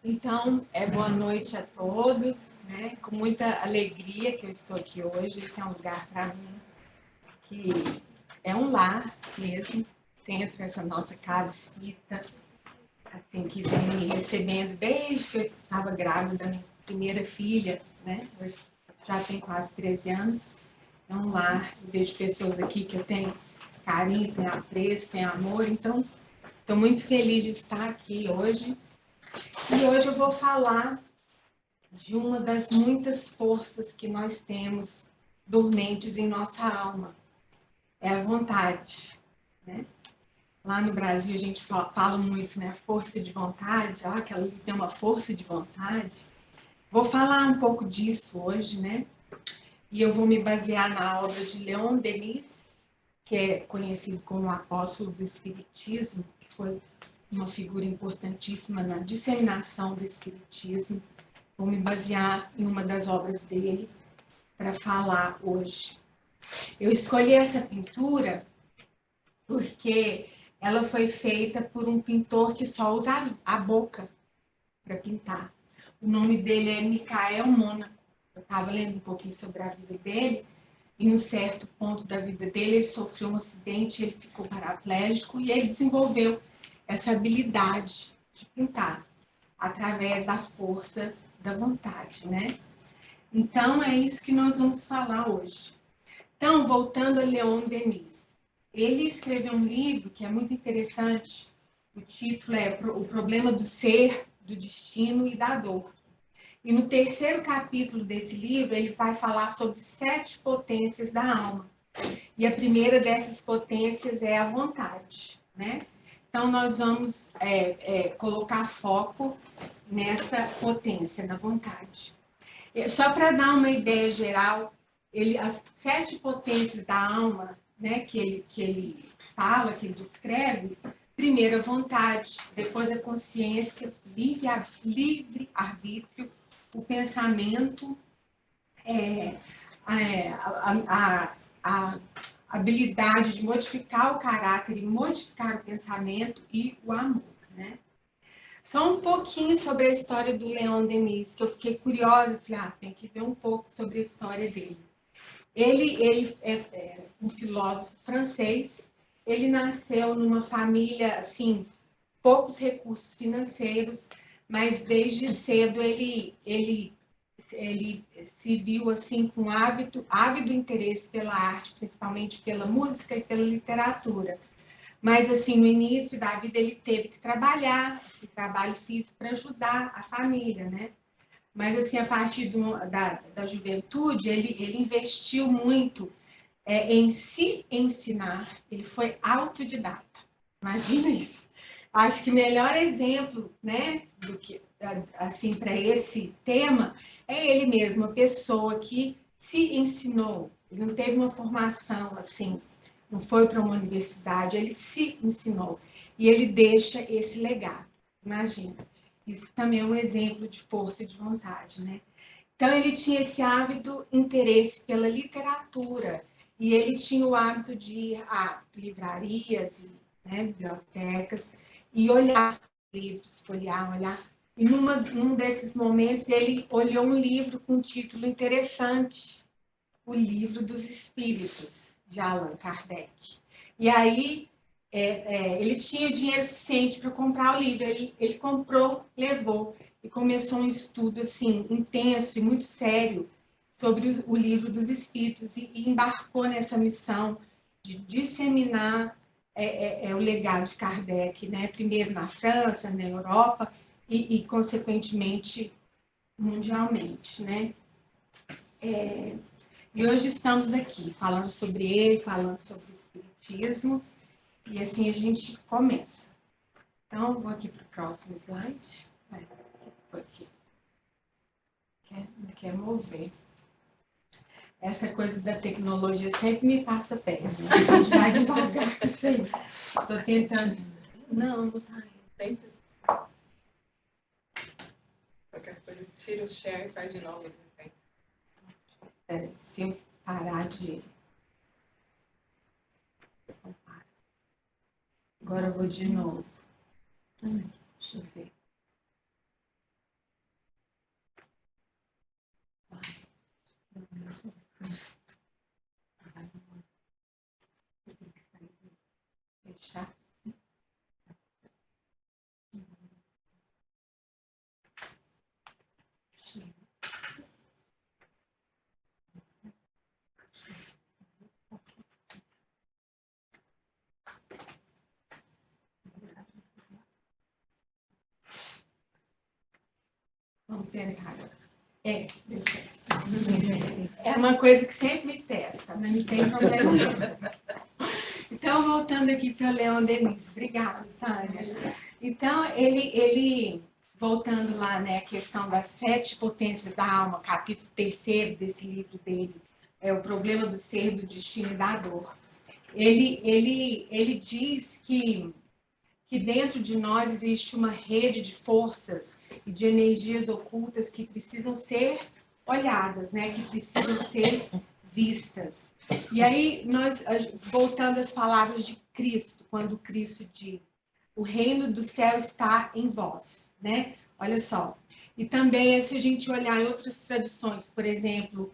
Então, boa noite a todos, né? Com muita alegria que eu estou aqui hoje. Esse é um lugar para mim que é um lar mesmo, dentro dessa nossa casa espírita, assim, que vem me recebendo desde que eu estava grávida da minha primeira filha, né? Hoje já tem quase 13 anos. É um lar, eu vejo pessoas aqui que eu tenho carinho, tenho apreço, tenho amor, então estou muito feliz de estar aqui hoje. E hoje eu vou falar de uma das muitas forças que nós temos dormentes em nossa alma. É a vontade, né? Lá no Brasil a gente fala muito, né? Força de vontade, que ela tem uma força de vontade. Vou falar um pouco disso hoje, né? E eu vou me basear na obra de Leon Denis, que é conhecido como o apóstolo do Espiritismo, que foi uma figura importantíssima na disseminação do Espiritismo. Vou me basear em uma das obras dele para falar hoje. Eu escolhi essa pintura porque ela foi feita por um pintor que só usa a boca para pintar. O nome dele é Michael Monaco. Eu estava lendo um pouquinho sobre a vida dele. Em um certo ponto da vida dele, ele sofreu um acidente, ele ficou paraplégico e ele desenvolveu essa habilidade de pintar através da força da vontade, né? Então, é isso que nós vamos falar hoje. Então, voltando a Leon Denis. Ele escreveu um livro que é muito interessante. O título é O Problema do Ser, do Destino e da Dor. E no terceiro capítulo desse livro, ele vai falar sobre 7 potências da alma. E a primeira dessas potências é a vontade, né? Então, nós vamos colocar foco nessa potência, na vontade. Só para dar uma ideia geral, as 7 potências da alma, né, que ele fala, que ele descreve, primeiro a vontade, depois a consciência, livre-arbítrio, o pensamento, a habilidade de modificar o caráter e modificar o pensamento e o amor, né? Só um pouquinho sobre a história do Leon Denis, que eu fiquei curiosa, falei, tem que ver um pouco sobre a história dele. Ele é um filósofo francês, ele nasceu numa família, assim, poucos recursos financeiros, mas desde cedo ele se viu assim com ávido interesse pela arte, principalmente pela música e pela literatura. Mas assim, no início da vida ele teve que trabalhar, esse trabalho físico para ajudar a família, né? Mas assim, a partir da juventude, ele investiu muito em se ensinar, ele foi autodidata. Imagina isso. Acho que o melhor exemplo, né, do que assim para esse tema é ele mesmo, uma pessoa que se ensinou, ele não teve uma formação assim, não foi para uma universidade, ele se ensinou e ele deixa esse legado. Imagina. Isso também é um exemplo de força e de vontade, né? Então ele tinha esse ávido interesse pela literatura e ele tinha o hábito de ir a livrarias, né, bibliotecas e olhar livros, folhear, olhar. E num desses momentos ele olhou um livro com um título interessante, O Livro dos Espíritos, de Allan Kardec. E aí ele tinha dinheiro suficiente para comprar o livro, ele comprou, levou e começou um estudo assim intenso e muito sério sobre o Livro dos Espíritos e embarcou nessa missão de disseminar o legado de Kardec, né? Primeiro na França, na Europa e consequentemente, mundialmente, né? E hoje estamos aqui falando sobre ele, falando sobre o Espiritismo, e assim a gente começa. Então, vou aqui para o próximo slide. Aqui. Quer mover. Essa coisa da tecnologia sempre me passa perto. Né? A gente vai devagar com isso aí. Estou tentando. Não está indo. Qualquer coisa, tira o share e faz de novo. Se eu parar de... Agora eu vou de novo. Deixa eu ver. Vamos tentar. Deu certo. É uma coisa que sempre me testa, mas não tem problema não. Então, voltando aqui para Leon Denis. Obrigada, Tânia. Então, ele voltando lá, né, a questão das 7 potências da alma, capítulo 3º desse livro dele, é o problema do ser, do destino e da dor. Ele diz que dentro de nós existe uma rede de forças e de energias ocultas que precisam ser olhadas, né? Que precisam ser vistas. E aí, nós, voltando às palavras de Cristo, quando Cristo diz, o reino do céu está em vós, né? Olha só. E também, se a gente olhar em outras tradições, por exemplo,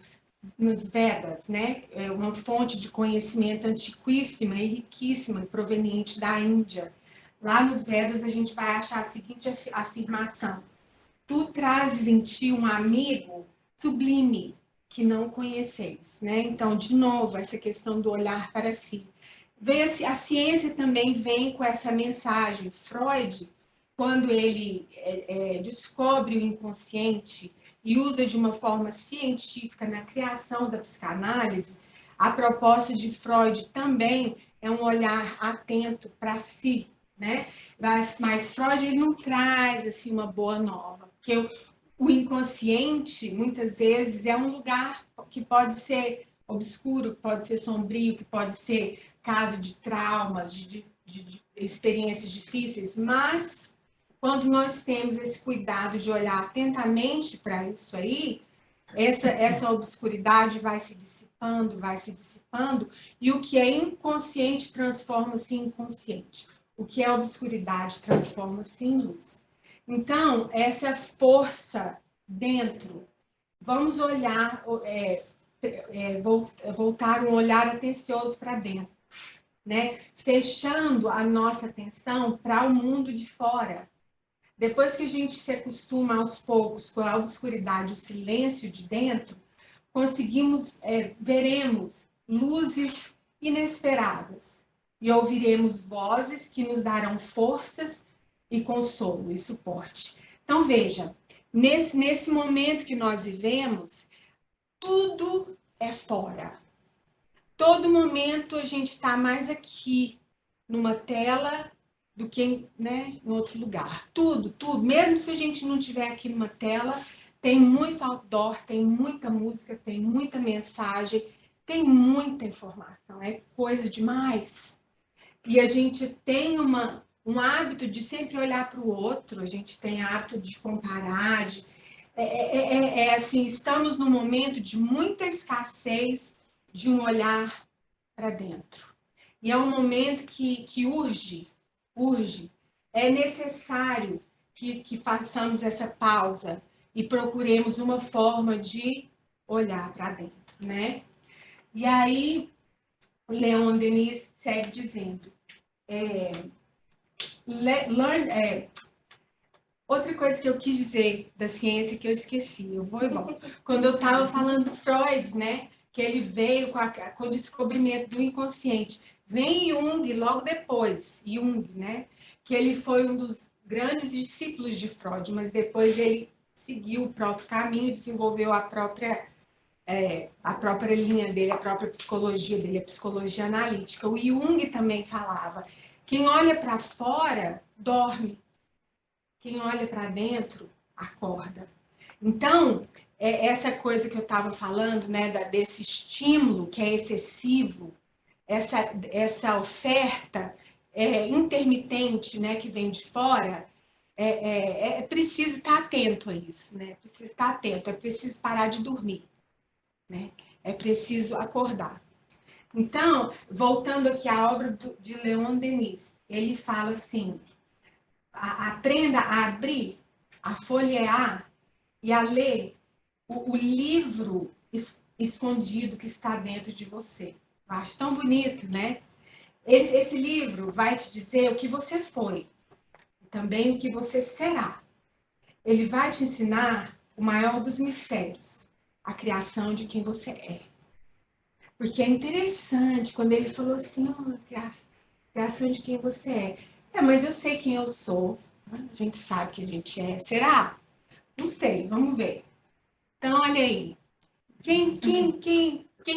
nos Vedas, né? É uma fonte de conhecimento antiquíssima e riquíssima, proveniente da Índia. Lá nos Vedas a gente vai achar a seguinte afirmação: tu trazes em ti um amigo sublime que não conheceis, né? Então, de novo, essa questão do olhar para si. A ciência também vem com essa mensagem. Freud, quando ele descobre o inconsciente e usa de uma forma científica na criação da psicanálise, a proposta de Freud também é um olhar atento para si, né? Mas Freud ele não traz assim uma boa nova, porque o inconsciente muitas vezes é um lugar que pode ser obscuro, que pode ser sombrio, que pode ser caso de traumas, de experiências difíceis, mas quando nós temos esse cuidado de olhar atentamente para isso aí, essa obscuridade vai se dissipando, e o que é inconsciente transforma-se em consciente. O que é obscuridade transforma-se em luz. Então, essa força dentro, vamos olhar, voltar um olhar atencioso para dentro, né? Fechando a nossa atenção para o mundo de fora. Depois que a gente se acostuma aos poucos com a obscuridade, o silêncio de dentro, veremos luzes inesperadas e ouviremos vozes que nos darão forças e consolo e suporte. Então, veja, nesse momento que nós vivemos, tudo é fora. Todo momento a gente está mais aqui, numa tela, do que, né, em outro lugar. Tudo. Mesmo se a gente não estiver aqui numa tela, tem muito outdoor, tem muita música, tem muita mensagem, tem muita informação. É coisa demais. E a gente tem um hábito de sempre olhar para o outro, a gente tem hábito de comparar, assim, estamos num momento de muita escassez de um olhar para dentro. E é um momento que urge, é necessário que façamos essa pausa e procuremos uma forma de olhar para dentro, né? E aí, o Leon Denis segue dizendo, outra coisa que eu quis dizer da ciência que eu esqueci, eu vou e volto. Quando eu estava falando do Freud, né? Que ele veio com o descobrimento do inconsciente. Vem Jung logo depois, Jung, né? Que ele foi um dos grandes discípulos de Freud, mas depois ele seguiu o próprio caminho, desenvolveu a própria linha dele, a própria psicologia dele, a psicologia analítica. O Jung também falava, quem olha para fora, dorme. Quem olha para dentro, acorda. Então, essa coisa que eu estava falando, né, desse estímulo que é excessivo, essa oferta intermitente, né, que vem de fora, é preciso estar atento a isso, né? Precisa estar atento, é preciso parar de dormir, né? É preciso acordar. Então, voltando aqui à obra de Leon Denis, ele fala assim, aprenda a abrir, a folhear e a ler o livro escondido que está dentro de você. Eu acho tão bonito, né? Esse livro vai te dizer o que você foi, também o que você será. Ele vai te ensinar o maior dos mistérios, a criação de quem você é. Porque é interessante quando ele falou assim, criação de quem você é. Mas eu sei quem eu sou. A gente sabe que a gente é. Será? Não sei, vamos ver. Então, olha aí. Quem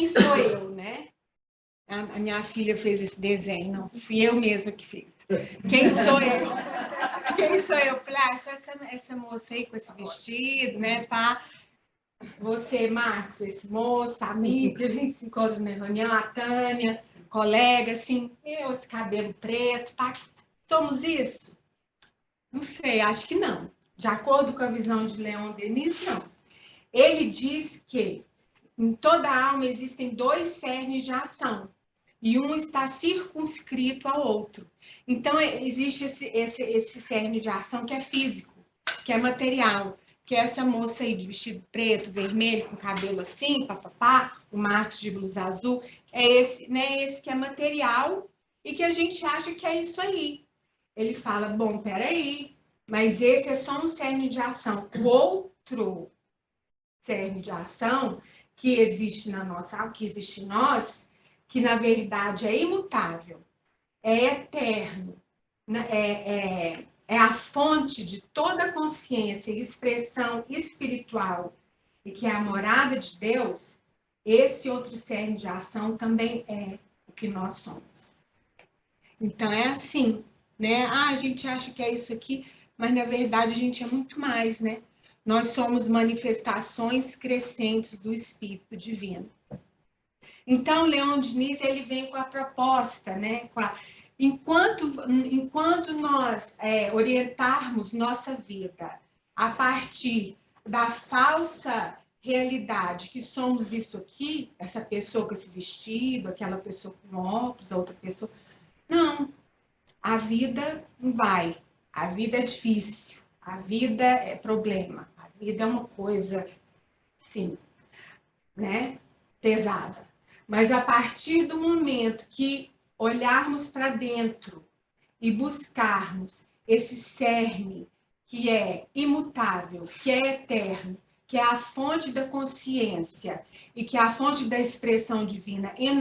sou eu, né? A minha filha fez esse desenho, não fui eu mesma que fiz. Quem sou eu? Quem sou eu? Falei, essa moça aí com esse vestido, né, pá. Você, Marcos, esse moço, amigo, que a gente se encontra na reunião, a Tânia, colega, assim, eu, esse cabelo preto, pá. Somos isso? Não sei, acho que não. De acordo com a visão de Leon Denis, não. Ele diz que em toda alma existem dois cernes de ação e um está circunscrito ao outro. Então, existe esse cerne de ação que é físico, que é material, que é essa moça aí de vestido preto, vermelho, com cabelo assim, papapá, o Marcos de blusa azul, é esse, né, esse que é material e que a gente acha que é isso aí. Ele fala, bom, peraí, mas esse é só um cerne de ação. O outro cerne de ação que existe na nossa alma, que existe em nós, que na verdade é imutável, é eterno, é a fonte de toda a consciência e expressão espiritual e que é a morada de Deus, esse outro cerne de ação também é o que nós somos. Então é assim, né? A gente acha que é isso aqui, mas na verdade a gente é muito mais, né? Nós somos manifestações crescentes do Espírito Divino. Então, Leon Denis, ele vem com a proposta, né? Enquanto nós orientarmos nossa vida a partir da falsa realidade que somos isso aqui, essa pessoa com esse vestido, aquela pessoa com óculos, a outra pessoa... Não, a vida não vai, a vida é difícil, a vida é problema, a vida é uma coisa, sim, né, pesada. Mas a partir do momento que olharmos para dentro e buscarmos esse cerne que é imutável, que é eterno, que é a fonte da consciência e que é a fonte da expressão divina em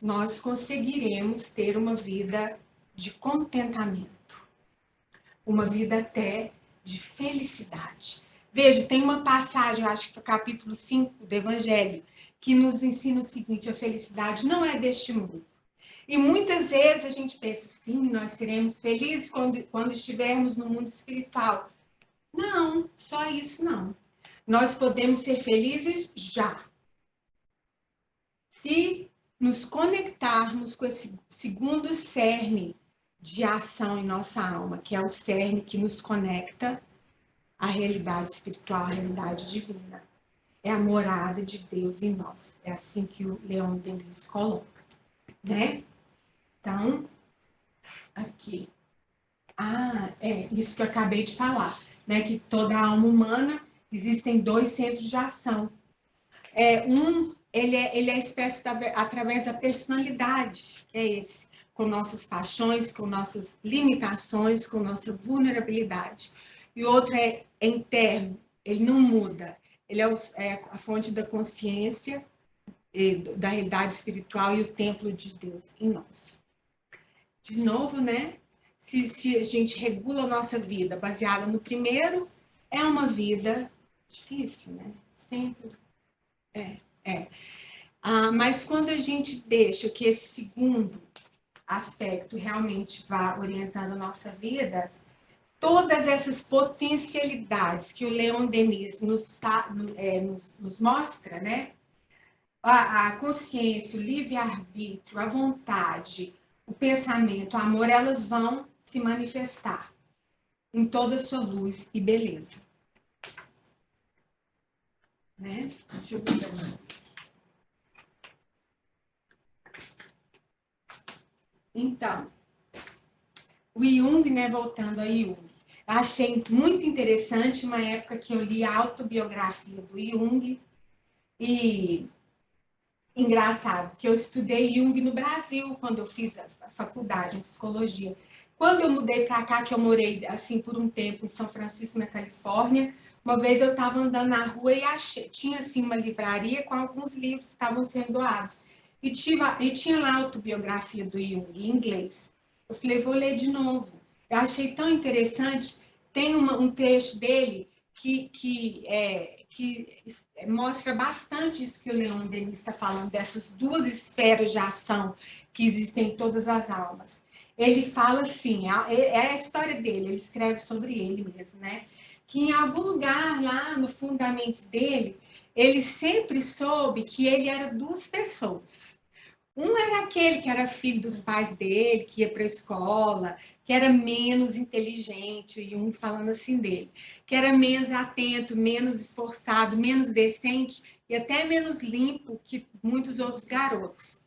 nós conseguiremos ter uma vida de contentamento, uma vida até de felicidade. Veja, tem uma passagem, eu acho que é o capítulo 5 do Evangelho, que nos ensina o seguinte: a felicidade não é deste mundo. E muitas vezes a gente pensa, sim, nós seremos felizes quando estivermos no mundo espiritual. Não, só isso não. Nós podemos ser felizes já. Se nos conectarmos com esse segundo cerne de ação em nossa alma, que é o cerne que nos conecta à realidade espiritual, à realidade divina. É a morada de Deus em nós. É assim que o Leon Denis coloca, né? Então, aqui. Isso que eu acabei de falar, né? Que toda a alma humana existem dois centros de ação. Ele é expresso através da personalidade, que é esse, com nossas paixões, com nossas limitações, com nossa vulnerabilidade. E o outro é interno, ele não muda, ele é a fonte da consciência, da realidade espiritual e o templo de Deus em nós. De novo, né? Se a gente regula a nossa vida baseada no primeiro, é uma vida difícil, né? Sempre mas quando a gente deixa que esse segundo aspecto realmente vá orientando a nossa vida, todas essas potencialidades que o Leon Denis nos mostra, né? A consciência, o livre-arbítrio, a vontade, o pensamento, o amor, elas vão se manifestar em toda a sua luz e beleza. Né? Deixa eu ver. Então, o Jung, né, voltando a Jung, achei muito interessante uma época que eu li a autobiografia do Jung e engraçado que eu estudei Jung no Brasil quando eu fiz a faculdade em psicologia. Quando eu mudei para cá, que eu morei assim por um tempo em São Francisco, na Califórnia, uma vez eu estava andando na rua e tinha assim uma livraria com alguns livros que estavam sendo doados. E tinha lá a autobiografia do Jung, em inglês. Eu falei, vou ler de novo. Eu achei tão interessante. Tem um trecho dele que mostra bastante isso que o Leon Denis está falando, dessas duas esferas de ação que existem em todas as almas. Ele fala assim, é a história dele, ele escreve sobre ele mesmo, né? Que em algum lugar lá no fundamento dele, ele sempre soube que ele era duas pessoas. Um era aquele que era filho dos pais dele, que ia para a escola, que era menos inteligente, e um falando assim dele, que era menos atento, menos esforçado, menos decente e até menos limpo que muitos outros garotos.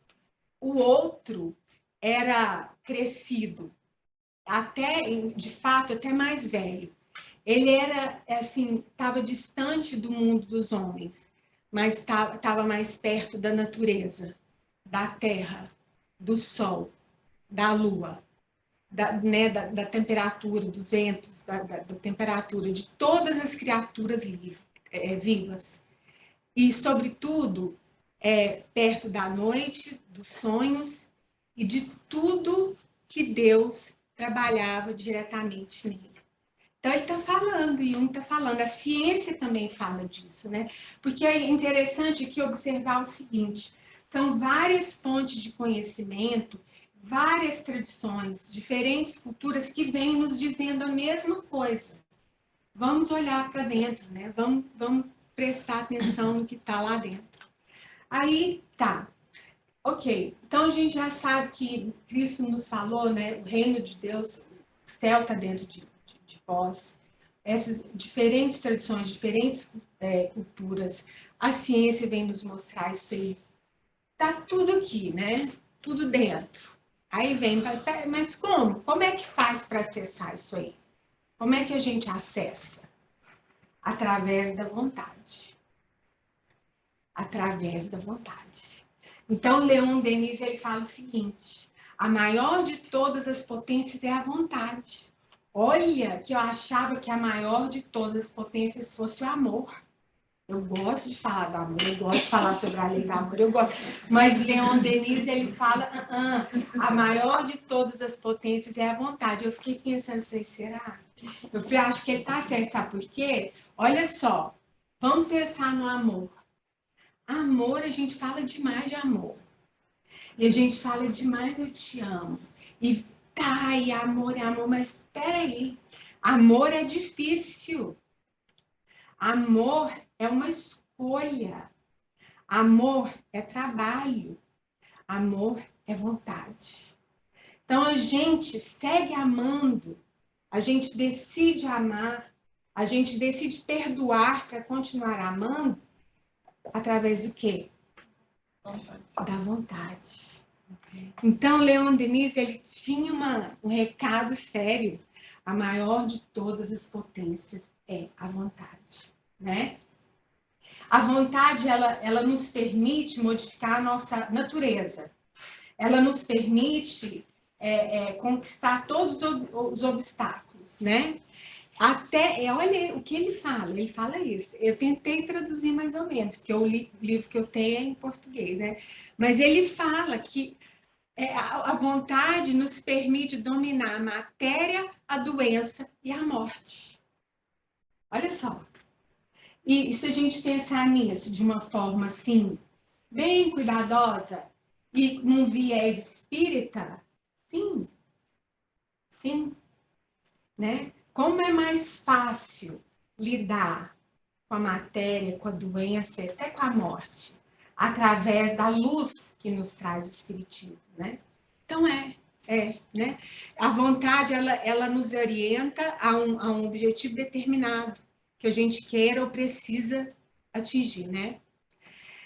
O outro era crescido, até, de fato, até mais velho. Ele era, assim, estava distante do mundo dos homens, mas estava mais perto da natureza, da terra, do sol, da lua, da temperatura, dos ventos, da temperatura, de todas as criaturas vivas. E, sobretudo, perto da noite, dos sonhos e de tudo que Deus trabalhava diretamente nele. Então, ele está falando, Jung está falando, a ciência também fala disso, né? Porque é interessante aqui observar o seguinte, são várias fontes de conhecimento, várias tradições, diferentes culturas que vêm nos dizendo a mesma coisa. Vamos olhar para dentro, né? Vamos prestar atenção no que está lá dentro. Aí, tá. Ok, então a gente já sabe que Cristo nos falou, né? O reino de Deus, o céu está dentro de vós. Essas diferentes tradições, diferentes culturas, a ciência vem nos mostrar isso aí. Tá tudo aqui, né? Tudo dentro. Aí vem, mas como? Como é que faz para acessar isso aí? Como é que a gente acessa? Através da vontade. Através da vontade. Então, Leon Denis, ele fala o seguinte, a maior de todas as potências é a vontade. Olha, que eu achava que a maior de todas as potências fosse o amor. Eu gosto de falar do amor, eu gosto de falar sobre a lei do amor, eu gosto. Mas Leon Denis, ele fala, a maior de todas as potências é a vontade. Eu fiquei pensando, falei, será? Eu falei, acho que ele está certo, sabe por quê? Olha só, vamos pensar no amor. Amor, a gente fala demais de amor. E a gente fala demais, eu te amo. E tá, e amor é amor, mas peraí. Amor é difícil. Amor é uma escolha. Amor é trabalho. Amor é vontade. Então a gente segue amando. A gente decide amar. A gente decide perdoar para continuar amando através do quê? Da vontade. Então, Leon Denis, ele tinha um recado sério. A maior de todas as potências é a vontade, né? A vontade, ela nos permite modificar a nossa natureza. Ela nos permite conquistar todos os obstáculos, né? Até, olha o que ele fala isso. Eu tentei traduzir mais ou menos, porque o livro que eu tenho é em português, né? Mas ele fala que a vontade nos permite dominar a matéria, a doença e a morte. Olha só. E se a gente pensar nisso de uma forma assim, bem cuidadosa e num viés espírita, sim, sim, né? Como é mais fácil lidar com a matéria, com a doença, até com a morte, através da luz que nos traz o Espiritismo, né? Então, né? A vontade, ela nos orienta a um objetivo determinado, que a gente queira ou precisa atingir, né?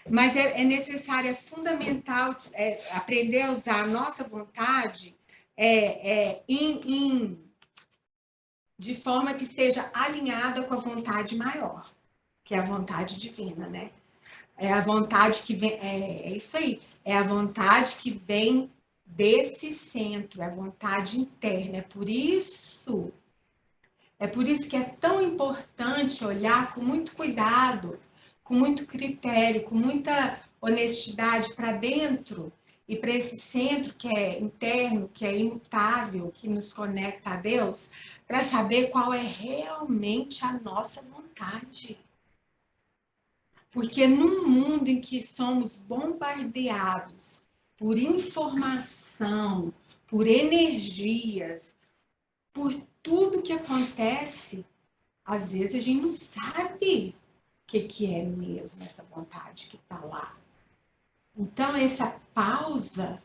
Mas é necessário, é fundamental aprender a usar a nossa vontade de forma que esteja alinhada com a vontade maior, que é a vontade divina, né? É a vontade que vem, é isso aí, é a vontade que vem desse centro, a vontade interna. É por isso que é tão importante olhar com muito cuidado, com muito critério, com muita honestidade para dentro e para esse centro que é interno, que é imutável, que nos conecta a Deus, para saber qual é realmente a nossa vontade. Porque num mundo em que somos bombardeados por informação, por energias, por tudo que acontece, às vezes a gente não sabe o que é mesmo essa vontade que está lá. Então, essa pausa,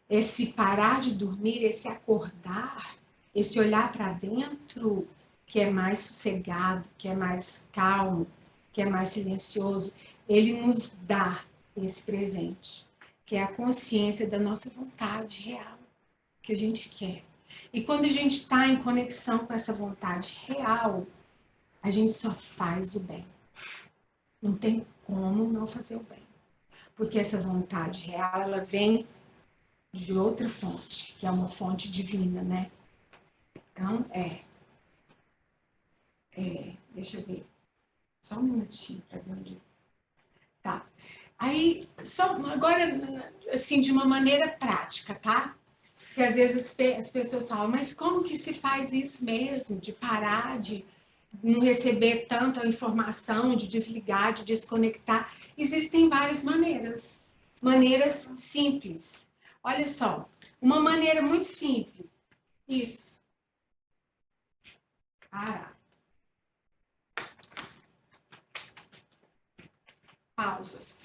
esse parar de dormir, esse acordar, esse olhar para dentro, que é mais sossegado, que é mais calmo, que é mais silencioso, ele nos dá esse presente, que é a consciência da nossa vontade real, que a gente quer. E quando a gente está em conexão com essa vontade real, a gente só faz o bem. Não tem como não fazer o bem. Porque essa vontade real, ela vem de outra fonte, que é uma fonte divina, né? Então, deixa eu ver. Só um minutinho para ver onde. Tá. Aí, só agora, assim, de uma maneira prática, tá? Porque às vezes as pessoas falam, mas como que se faz isso mesmo? De parar, de não receber tanta informação, de desligar, de desconectar. Existem várias maneiras. Maneiras simples. Olha só, uma maneira muito simples. Isso. Parar. Pausas.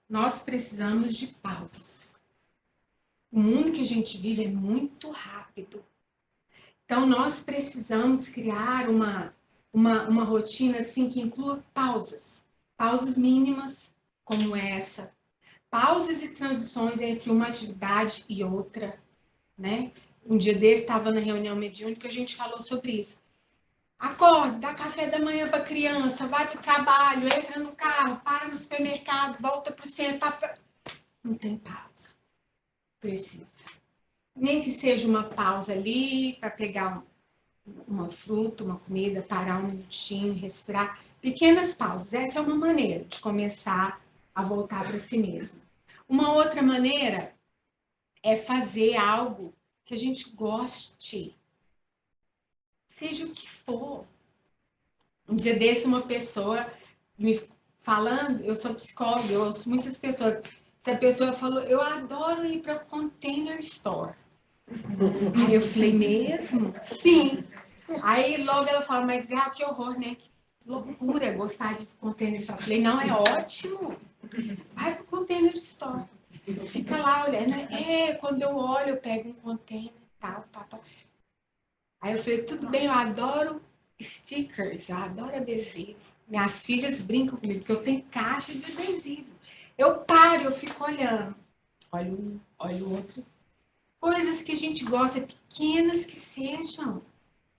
Nós precisamos de pausas. O mundo que a gente vive é muito rápido. Então, nós precisamos criar uma rotina assim que inclua pausas. Pausas mínimas, como essa. Pausas e transições entre uma atividade e outra, né? Um dia desse, estava na reunião mediúnica, a gente falou sobre isso. Acorda, dá café da manhã para a criança, vai para o trabalho, entra no carro, para no supermercado, volta para o centro. Não tem pausa. Precisa. Nem que seja uma pausa ali para pegar uma fruta, uma comida, parar um minutinho, respirar. Pequenas pausas. Essa é uma maneira de começar a voltar para si mesmo. Uma outra maneira é fazer algo que a gente goste. Seja o que for. Um dia desse, uma pessoa me falando, eu sou psicóloga, eu ouço muitas pessoas. Essa pessoa falou, eu adoro ir para o Container Store. Aí eu falei, mesmo? Sim. Aí logo ela fala, mas que horror, né? Que loucura gostar de Container Store. Eu falei, não, é ótimo. Vai para o Container Store. Fica lá olhando. Quando eu olho, eu pego um container, tal. Aí eu falei, tudo bem, eu adoro stickers, eu adoro adesivo. Minhas filhas brincam comigo, porque eu tenho caixa de adesivo. Eu paro, eu fico olhando. Olha um, olha o outro. Coisas que a gente gosta, pequenas que sejam.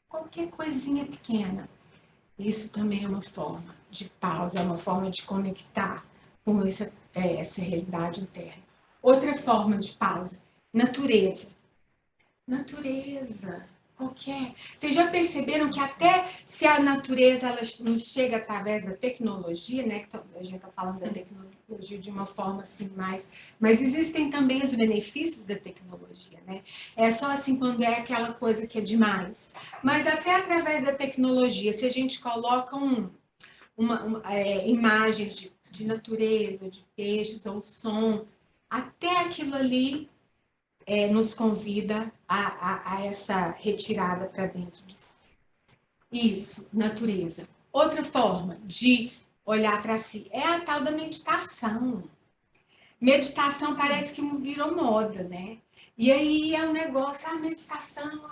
Qualquer coisinha pequena. Isso também é uma forma de pausa, é uma forma de conectar com essa realidade interna. Outra forma de pausa, natureza. Natureza. Qualquer. Vocês já perceberam que até se a natureza ela nos chega através da tecnologia, né? Que a gente está falando da tecnologia de uma forma assim mais. Mas existem também os benefícios da tecnologia, né? É só assim quando é aquela coisa que é demais. Mas até através da tecnologia, se a gente coloca imagens de natureza, de peixes, ou som, até aquilo ali nos convida a essa retirada para dentro de si. Isso, natureza. Outra forma de olhar para si é a tal da meditação. Meditação parece que virou moda, né? E aí é um negócio, meditação.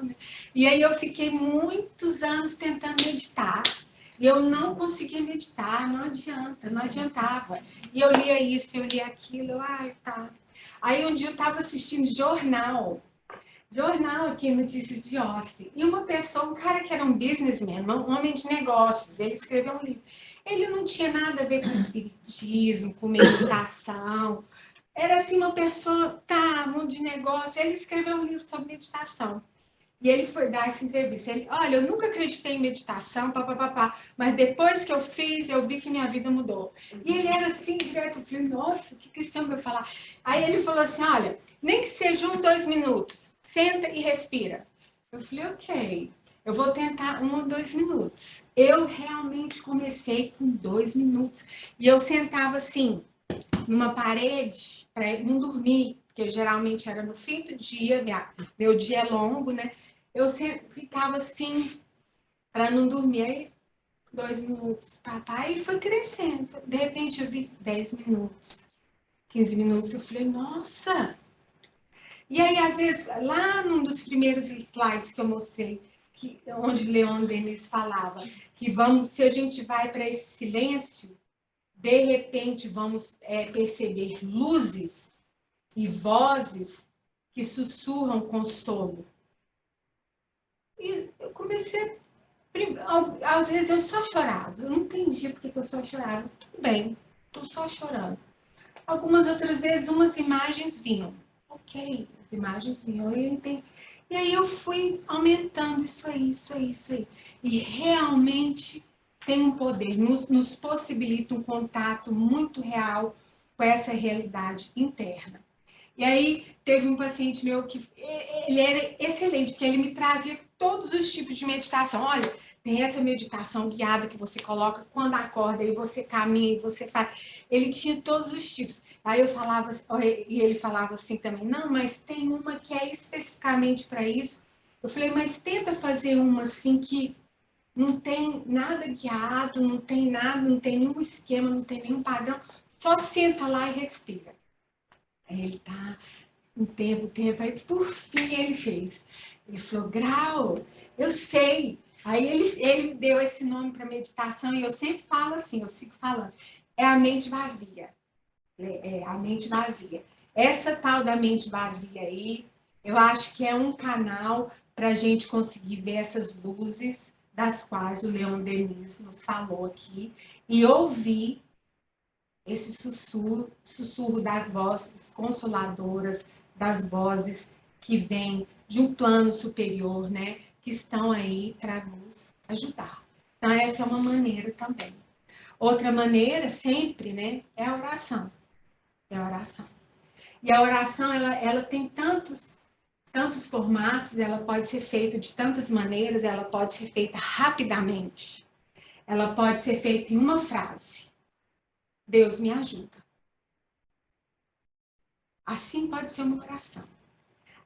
Né? E aí eu fiquei muitos anos tentando meditar. E eu não conseguia meditar, não adiantava. E eu lia isso, eu lia aquilo, tá. Aí um dia eu estava assistindo jornal aqui, Notícias de Austin, e uma pessoa, um cara que era um businessman, um homem de negócios, ele escreveu um livro. Ele não tinha nada a ver com espiritismo, com meditação, Era assim, uma pessoa, tá, mundo de negócio. Ele escreveu um livro sobre meditação. E ele foi dar essa entrevista. Ele, olha, eu nunca acreditei em meditação, papapá, mas depois que eu fiz, eu vi que minha vida mudou. E ele era assim, direto. Eu falei, nossa, o que esse homem vai falar? Aí ele falou assim, olha, nem que seja 2 minutos, senta e respira. Eu falei, ok, eu vou tentar 2 minutos. Eu realmente comecei com 2 minutos. E eu sentava assim, numa parede, para não dormir, porque geralmente era no fim do dia, meu dia é longo, né? Eu sempre ficava assim, para não dormir. Aí, 2 minutos, papai, e foi crescendo. De repente, eu vi 10 minutos, 15 minutos. Eu falei, nossa! E aí, às vezes, lá num dos primeiros slides que eu mostrei, onde Leon Denis falava, que vamos, se a gente vai para esse silêncio, de repente vamos perceber luzes e vozes que sussurram consolo. E eu comecei às vezes eu só chorava. Eu não entendia por que eu só chorava. Tudo bem, estou só chorando. Algumas outras vezes, umas imagens vinham. Ok, as imagens vinham. E aí eu fui aumentando isso aí, isso aí, isso aí. E realmente tem um poder, nos possibilita um contato muito real com essa realidade interna. E aí teve um paciente meu que ele era excelente, porque ele me trazia todos os tipos de meditação. Olha, tem essa meditação guiada que você coloca quando acorda e você caminha e você faz. Ele tinha todos os tipos. Aí eu falava, e ele falava assim também, não, mas tem uma que é especificamente para isso. Eu falei, mas tenta fazer uma assim que não tem nada guiado, não tem nada, não tem nenhum esquema, não tem nenhum padrão. Só senta lá e respira. Aí ele tá um tempo, aí por fim ele fez. Ele falou, Grau, eu sei. Aí ele deu esse nome para meditação e eu sempre falo assim, eu sigo falando, é a mente vazia. É a mente vazia. Essa tal da mente vazia aí, eu acho que é um canal para a gente conseguir ver essas luzes das quais o Leon Denis nos falou aqui e ouvir esse sussurro das vozes consoladoras, das vozes que vêm de um plano superior, né? Que estão aí para nos ajudar. Então, essa é uma maneira também. Outra maneira, sempre, né? É a oração. É a oração. E a oração, ela tem tantos formatos, ela pode ser feita de tantas maneiras, ela pode ser feita rapidamente. Ela pode ser feita em uma frase. Deus me ajuda. Assim pode ser uma oração.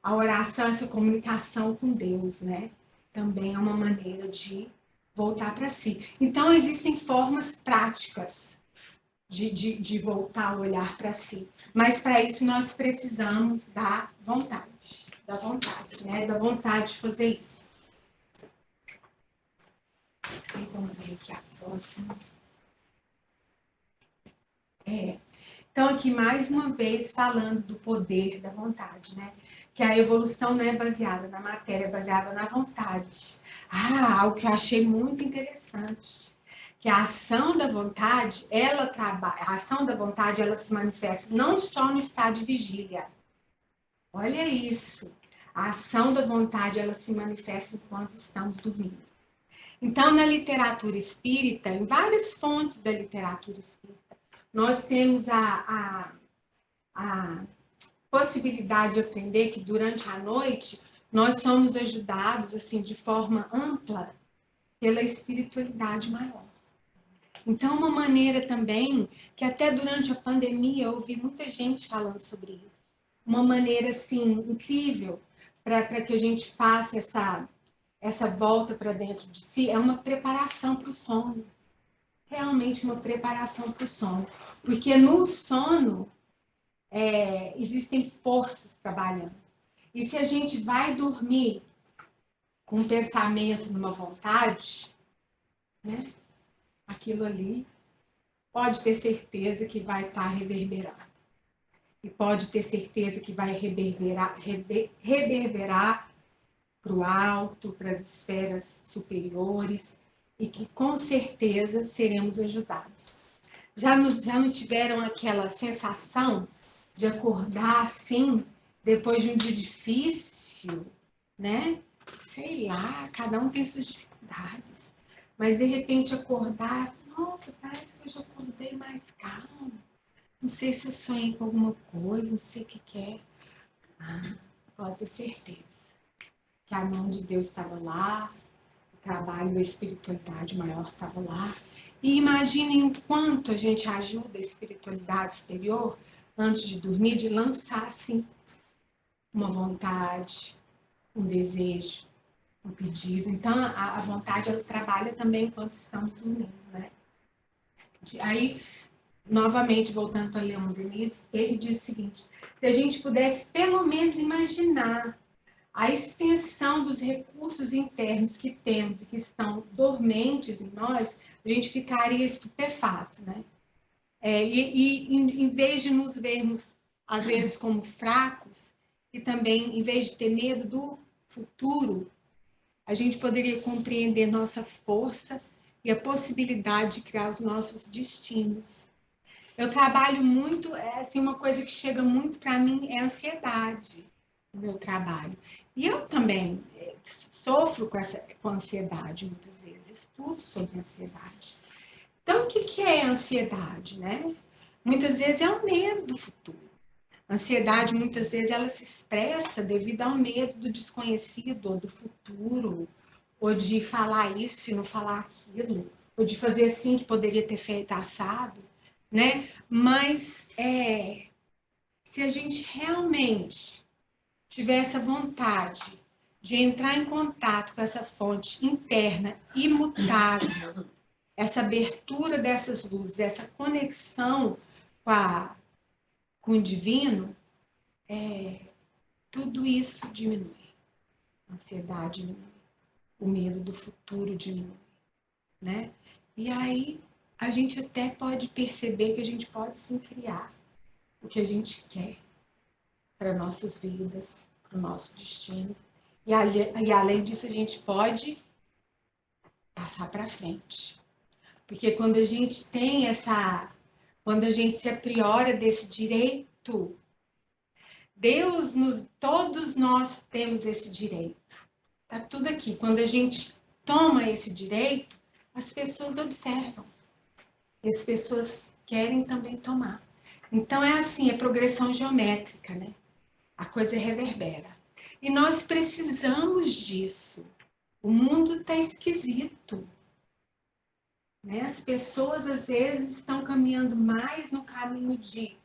A oração, essa comunicação com Deus, né? Também é uma maneira de voltar para si. Então, existem formas práticas de voltar a olhar para si. Mas, para isso, nós precisamos da vontade, né? Da vontade de fazer isso. E vamos ver aqui a próxima. Então, aqui, mais uma vez, falando do poder da vontade, né? Que a evolução não é baseada na matéria, é baseada na vontade. Algo que eu achei muito interessante. Que a ação da vontade, a ação da vontade, ela se manifesta não só no estado de vigília. Olha isso. A ação da vontade, ela se manifesta enquanto estamos dormindo. Então, na literatura espírita, em várias fontes da literatura espírita, nós temos a possibilidade de aprender que durante a noite nós somos ajudados assim de forma ampla pela espiritualidade maior. Então, uma maneira também que até durante a pandemia eu ouvi muita gente falando sobre isso, uma maneira assim incrível para que a gente faça essa volta para dentro de si é uma preparação para o sono. Realmente uma preparação para o sono, porque no sono existem forças trabalhando. E se a gente vai dormir com um pensamento numa vontade, né, aquilo ali pode ter certeza que vai estar reverberando. E pode ter certeza que vai reverberar para o alto, para as esferas superiores, e que com certeza seremos ajudados. Já não tiveram aquela sensação de acordar assim, depois de um dia difícil, né? Sei lá, cada um tem suas dificuldades. Mas de repente acordar, nossa, parece que eu já acordei mais calmo. Não sei se eu sonhei com alguma coisa, não sei o que é. Ah, pode ter certeza que a mão de Deus estava lá, o trabalho da espiritualidade maior estava lá. E imaginem o quanto a gente ajuda a espiritualidade superior antes de dormir, de lançar assim uma vontade, um desejo, um pedido. Então a vontade ela trabalha também enquanto estamos dormindo, né? Aí novamente voltando para Leon Denis, ele diz o seguinte: se a gente pudesse pelo menos imaginar a extensão dos recursos internos que temos e que estão dormentes em nós, a gente ficaria estupefato, né? E em vez de nos vermos, às vezes, como fracos, e também, em vez de ter medo do futuro, a gente poderia compreender nossa força e a possibilidade de criar os nossos destinos. Eu trabalho muito, assim, uma coisa que chega muito para mim é a ansiedade no meu trabalho. E eu também sofro com ansiedade muitas vezes, estudo sobre ansiedade. Então, o que é a ansiedade, né? Muitas vezes é o medo do futuro. A ansiedade, muitas vezes, ela se expressa devido ao medo do desconhecido, ou do futuro, ou de falar isso e não falar aquilo, ou de fazer assim que poderia ter feito assado, né? Mas se a gente realmente tiver essa vontade de entrar em contato com essa fonte interna imutável, essa abertura dessas luzes, essa conexão com o divino, tudo isso diminui. A ansiedade diminui, o medo do futuro diminui, né? E aí a gente até pode perceber que a gente pode sim criar o que a gente quer para nossas vidas, para o nosso destino. E além disso, a gente pode passar para frente. Porque quando a gente tem quando a gente se apriora desse direito, todos nós temos esse direito. Tá tudo aqui. Quando a gente toma esse direito, as pessoas observam. E as pessoas querem também tomar. Então é assim, é progressão geométrica, né? A coisa reverbera. E nós precisamos disso. O mundo está esquisito. Né? As pessoas, às vezes, estão caminhando mais no caminho de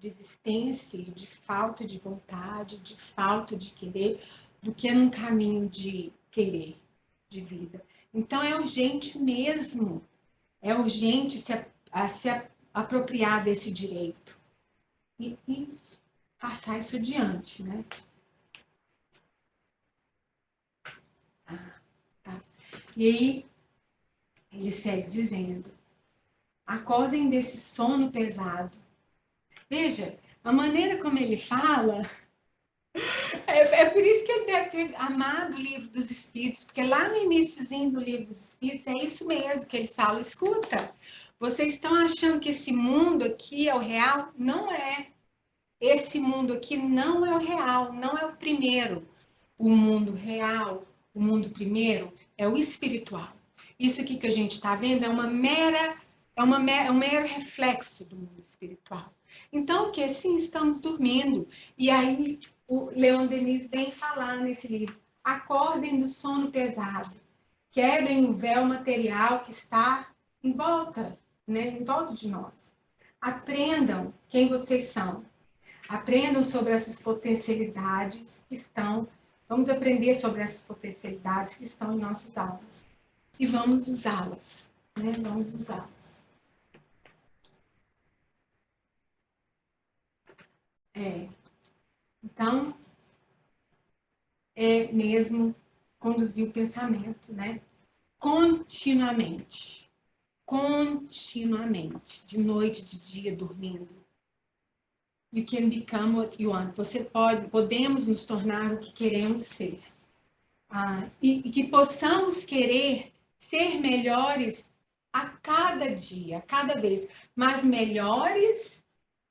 desistência, de falta de vontade, de falta de querer, do que num caminho de querer, de vida. Então, é urgente mesmo. É urgente se apropriar desse direito. E passar isso adiante, né? Tá. E aí, ele segue dizendo: acordem desse sono pesado. Veja, a maneira como ele fala, por isso que ele deve ter amado o livro dos Espíritos, porque lá no iníciozinho do livro dos Espíritos é isso mesmo que eles falam: escuta, vocês estão achando que esse mundo aqui é o real? Não é. Esse mundo aqui não é o real, não é o primeiro. O mundo real, o mundo primeiro, é o espiritual. Isso aqui que a gente está vendo é um mero reflexo do mundo espiritual. Então, que sim, estamos dormindo. E aí, o Leon Denis vem falar nesse livro: acordem do sono pesado, quebrem o véu material que está em volta, né, em volta de nós. Aprendam quem vocês são. Aprendam sobre essas potencialidades que estão. Vamos aprender sobre essas potencialidades que estão em nossas almas. E vamos usá-las, né? Vamos usá-las. Então, é mesmo conduzir o pensamento, né? Continuamente. Continuamente. De noite, de dia, dormindo. You can become what you want. Podemos nos tornar o que queremos ser. E que possamos querer ser melhores a cada dia, a cada vez. Mas melhores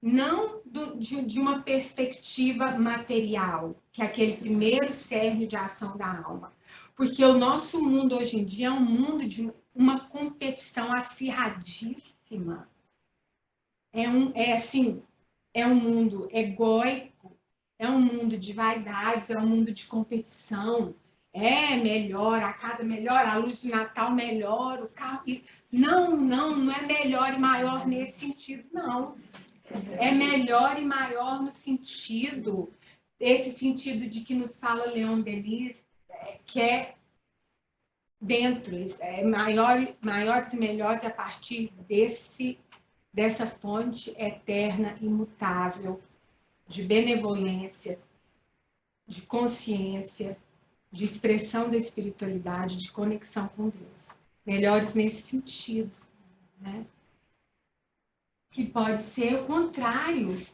não de uma perspectiva material, que é aquele primeiro cerne de ação da alma. Porque o nosso mundo hoje em dia é um mundo de uma competição acirradíssima. É um mundo egóico, é um mundo de vaidades, é um mundo de competição. É melhor, a casa melhor, a luz de Natal melhor, o carro. Não é melhor e maior nesse sentido, não. É melhor e maior no sentido, esse sentido de que nos fala Leon Denis, que é dentro, maiores e melhores a partir dessa fonte eterna, imutável, de benevolência, de consciência, de expressão da espiritualidade, de conexão com Deus. Melhores nesse sentido, né? Que pode ser o contrário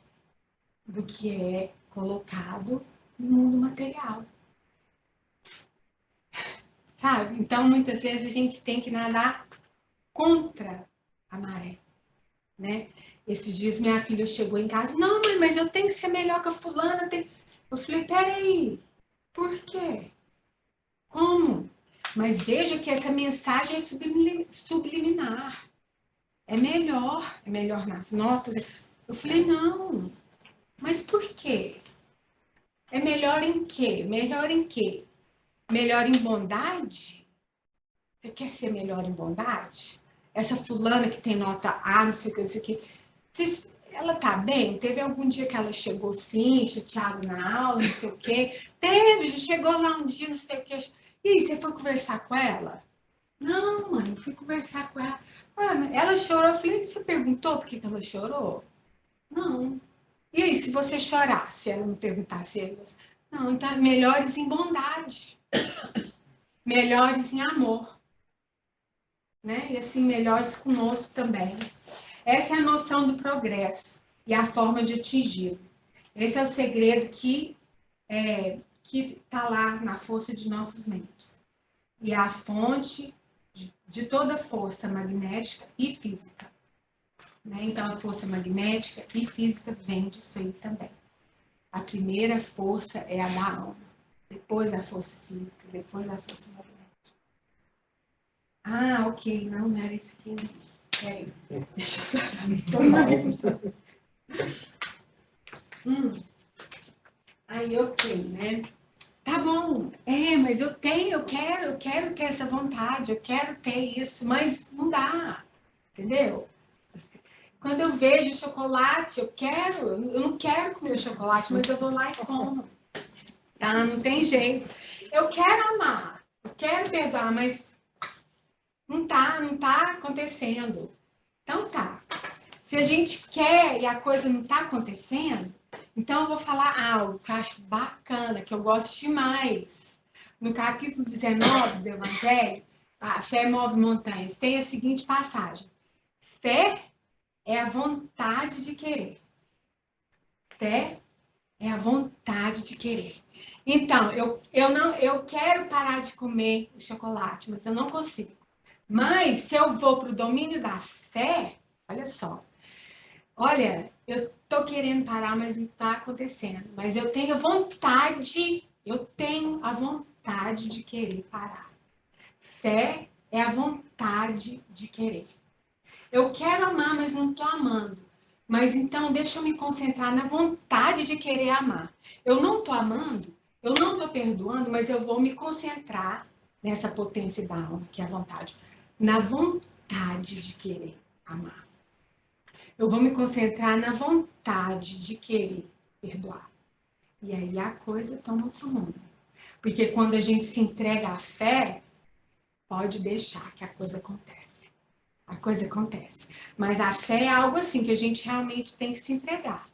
do que é colocado no mundo material. Sabe? Então, muitas vezes a gente tem que nadar contra a maré, né? Esses dias minha filha chegou em casa, não, mãe, mas eu tenho que ser melhor que a fulana. Eu falei, peraí, por quê? Como? Mas veja que essa mensagem é subliminar. É melhor nas notas. Eu falei, não, mas por quê? É melhor em quê? Melhor em quê? Melhor em bondade? Você quer ser melhor em bondade? Essa fulana que tem nota A, não sei o que, não sei o que. Ela tá bem? Teve algum dia que ela chegou sim, chateada na aula, não sei o que? Teve, chegou lá um dia, não sei o que. E aí, você foi conversar com ela? Não, mãe, fui conversar com ela. Ah, ela chorou. Eu falei, você perguntou por que ela chorou? Não. E aí, se você chorasse, ela não perguntasse, não, então, melhores em bondade, melhores em amor, né? E assim, melhores conosco também. Essa é a noção do progresso e a forma de atingir. Esse é o segredo que está lá na força de nossas mentes. E é a fonte de toda força magnética e física. Né? Então, a força magnética e física vem disso aí também. A primeira força é a da alma, depois a força física, depois a força magnética. Ah, ok, não era esse aqui. Peraí, deixa eu tomar. Aí, ok, né? Tá bom, mas eu quero ter essa vontade, eu quero ter isso, mas não dá, entendeu? Quando eu vejo chocolate, eu não quero comer o chocolate, mas eu vou lá e como. Tá? Não tem jeito. Eu quero amar, eu quero perdoar, mas não tá acontecendo. Então tá. Se a gente quer e a coisa não tá acontecendo, então eu vou falar algo que eu acho bacana, que eu gosto demais. No capítulo 19 do Evangelho, a fé move montanhas, tem a seguinte passagem. Fé é a vontade de querer. Fé é a vontade de querer. Então, eu quero parar de comer o chocolate, mas eu não consigo. Mas se eu vou para o domínio da fé, olha só. Olha, eu tô querendo parar, mas não está acontecendo. Mas eu tenho a vontade de querer parar. Fé é a vontade de querer. Eu quero amar, mas não estou amando. Mas então deixa eu me concentrar na vontade de querer amar. Eu não estou amando, eu não estou perdoando, mas eu vou me concentrar nessa potência da alma, que é a vontade. Na vontade de querer amar. Eu vou me concentrar na vontade de querer perdoar. E aí a coisa toma outro mundo. Porque quando a gente se entrega à fé, pode deixar que a coisa acontece. A coisa acontece. Mas a fé é algo assim que a gente realmente tem que se entregar.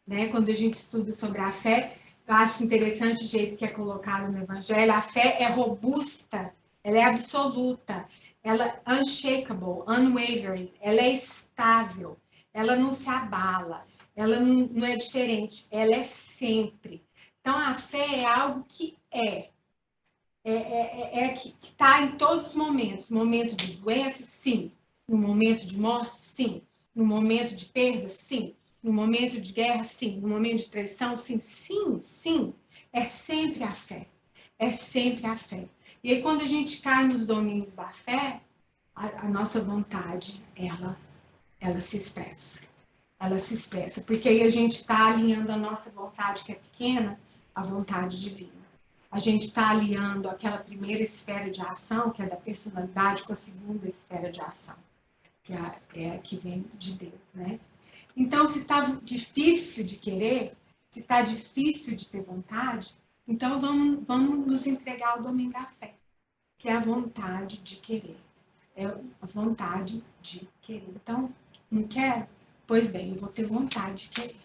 Né? Quando a gente estuda sobre a fé, eu acho interessante o jeito que é colocado no Evangelho. A fé é robusta, ela é absoluta, ela é unshakable, unwavering, ela é estável, ela não se abala, ela não é diferente, ela é sempre. Então, a fé é algo que que está em todos os momentos. Momento de doença, sim. No momento de morte, sim. No momento de perda, sim. No momento de guerra, sim. No momento de traição, sim. Sim, sim. É sempre a fé. É sempre a fé. E aí, quando a gente cai nos domínios da fé, a nossa vontade, ela se expressa. Ela se expressa. Porque aí a gente está alinhando a nossa vontade, que é pequena, à vontade divina. A gente está alinhando aquela primeira esfera de ação, que é da personalidade, com a segunda esfera de ação, que é a que vem de Deus, né? Então, se está difícil de querer, se está difícil de ter vontade, então vamos nos entregar ao domínio da fé, que é a vontade de querer. É a vontade de querer. Então, não quero? Pois bem, eu vou ter vontade de querer.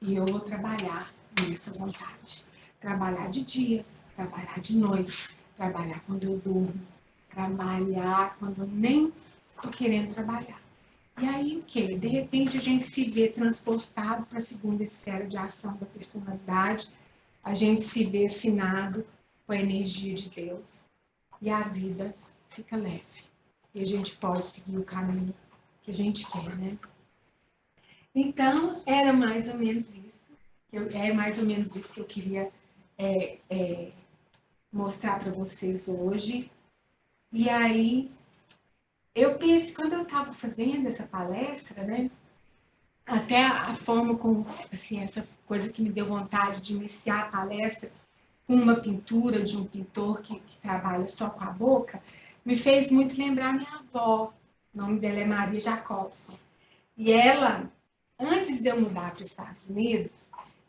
E eu vou trabalhar nessa vontade. Trabalhar de dia, trabalhar de noite, trabalhar quando eu durmo, trabalhar quando eu nem estou querendo trabalhar. E aí o quê? De repente a gente se vê transportado para a segunda esfera de ação da personalidade, a gente se vê afinado com a energia de Deus e a vida fica leve. E a gente pode seguir o caminho que a gente quer, né? Então, era mais ou menos isso. É mais ou menos isso que eu queria mostrar para vocês hoje. E aí, eu pensei, quando eu estava fazendo essa palestra, né? Até a forma como, assim, essa coisa que me deu vontade de iniciar a palestra com uma pintura de um pintor que trabalha só com a boca, me fez muito lembrar minha avó. O nome dela é Maria Jacobson. E ela, antes de eu mudar para os Estados Unidos,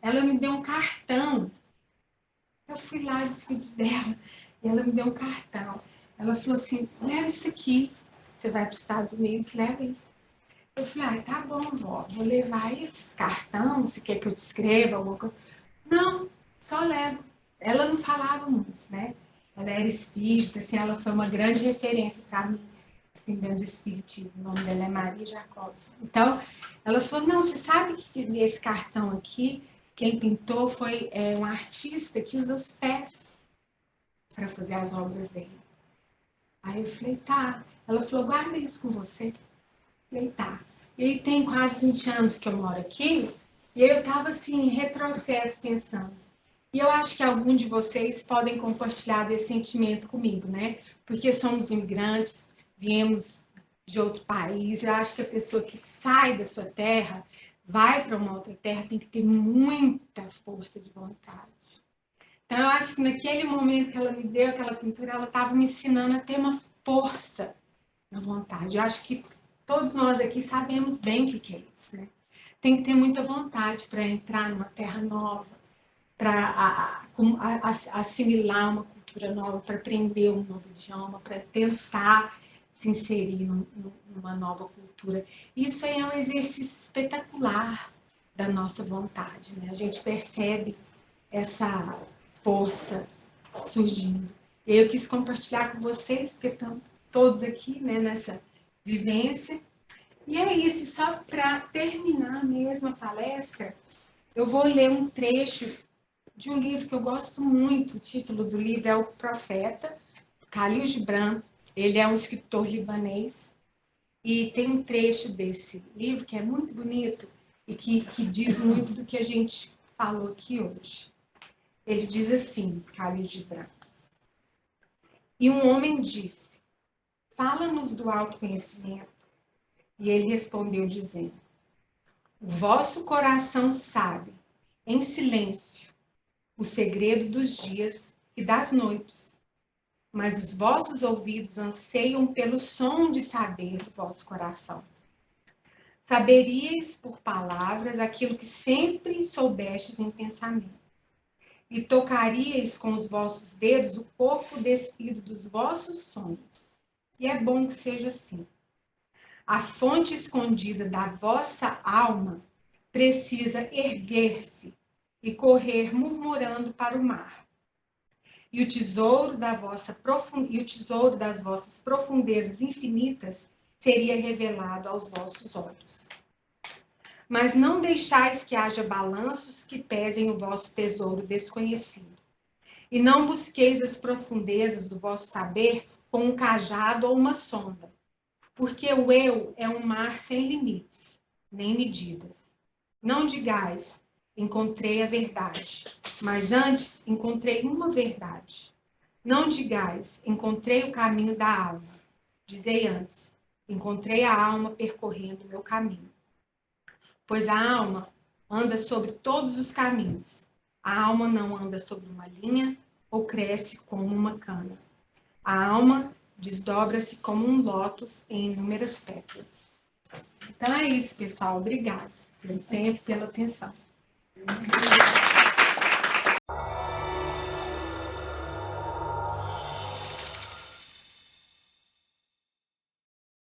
ela me deu um cartão. Eu fui lá, despedi dela, e ela me deu um cartão. Ela falou assim, leva isso aqui. Você vai para os Estados Unidos, leva isso. Eu falei, tá bom, vó, vou levar esse cartão, se quer que eu te escreva alguma coisa. Não, só levo. Ela não falava muito, né? Ela era espírita, assim, ela foi uma grande referência para mim, assim, dentro do espiritismo. O nome dela é Maria Jacobson. Então, ela falou, não, você sabe que esse cartão aqui, quem pintou foi um artista que usa os pés para fazer as obras dele. Aí eu falei, tá. Ela falou, guarda isso com você. Falei, tá. E tem quase 20 anos que eu moro aqui, e eu estava assim, em retrocesso pensando. E eu acho que algum de vocês podem compartilhar desse sentimento comigo, né? Porque somos imigrantes, viemos de outro país. Eu acho que a pessoa que sai da sua terra, vai para uma outra terra, tem que ter muita força de vontade. Então, eu acho que naquele momento que ela me deu aquela pintura, ela estava me ensinando a ter uma força na vontade. Eu acho que todos nós aqui sabemos bem o que é isso, né? Tem que ter muita vontade para entrar numa terra nova, para assimilar uma cultura nova, para aprender um novo idioma, para tentar se inserir numa nova cultura. Isso aí é um exercício espetacular da nossa vontade, né? A gente percebe essa força surgindo. E eu quis compartilhar com vocês, porque estão todos aqui, né, nessa vivência. E é isso, só para terminar mesmo a palestra, eu vou ler um trecho de um livro que eu gosto muito. O título do livro é O Profeta, Khalil Gibran. Ele é um escritor libanês e tem um trecho desse livro que é muito bonito e que diz muito do que a gente falou aqui hoje. Ele diz assim, Khalil Gibran: e um homem disse, fala-nos do autoconhecimento. E ele respondeu dizendo, o vosso coração sabe, em silêncio, o segredo dos dias e das noites, mas os vossos ouvidos anseiam pelo som de saber do vosso coração. Saberíeis por palavras aquilo que sempre soubestes em pensamento, e tocaríeis com os vossos dedos o corpo despido dos vossos sonhos. E é bom que seja assim. A fonte escondida da vossa alma precisa erguer-se e correr murmurando para o mar. E o tesouro das vossas profundezas infinitas seria revelado aos vossos olhos. Mas não deixais que haja balanços que pesem o vosso tesouro desconhecido. E não busqueis as profundezas do vosso saber com um cajado ou uma sonda, porque o eu é um mar sem limites, nem medidas. Não digais, encontrei a verdade, mas antes encontrei uma verdade. Não digais, encontrei o caminho da alma. Dizei antes, encontrei a alma percorrendo o meu caminho. Pois a alma anda sobre todos os caminhos. A alma não anda sobre uma linha ou cresce como uma cana. A alma desdobra-se como um lótus em inúmeras pétalas. Então é isso, pessoal. Obrigada pelo tempo e pela atenção.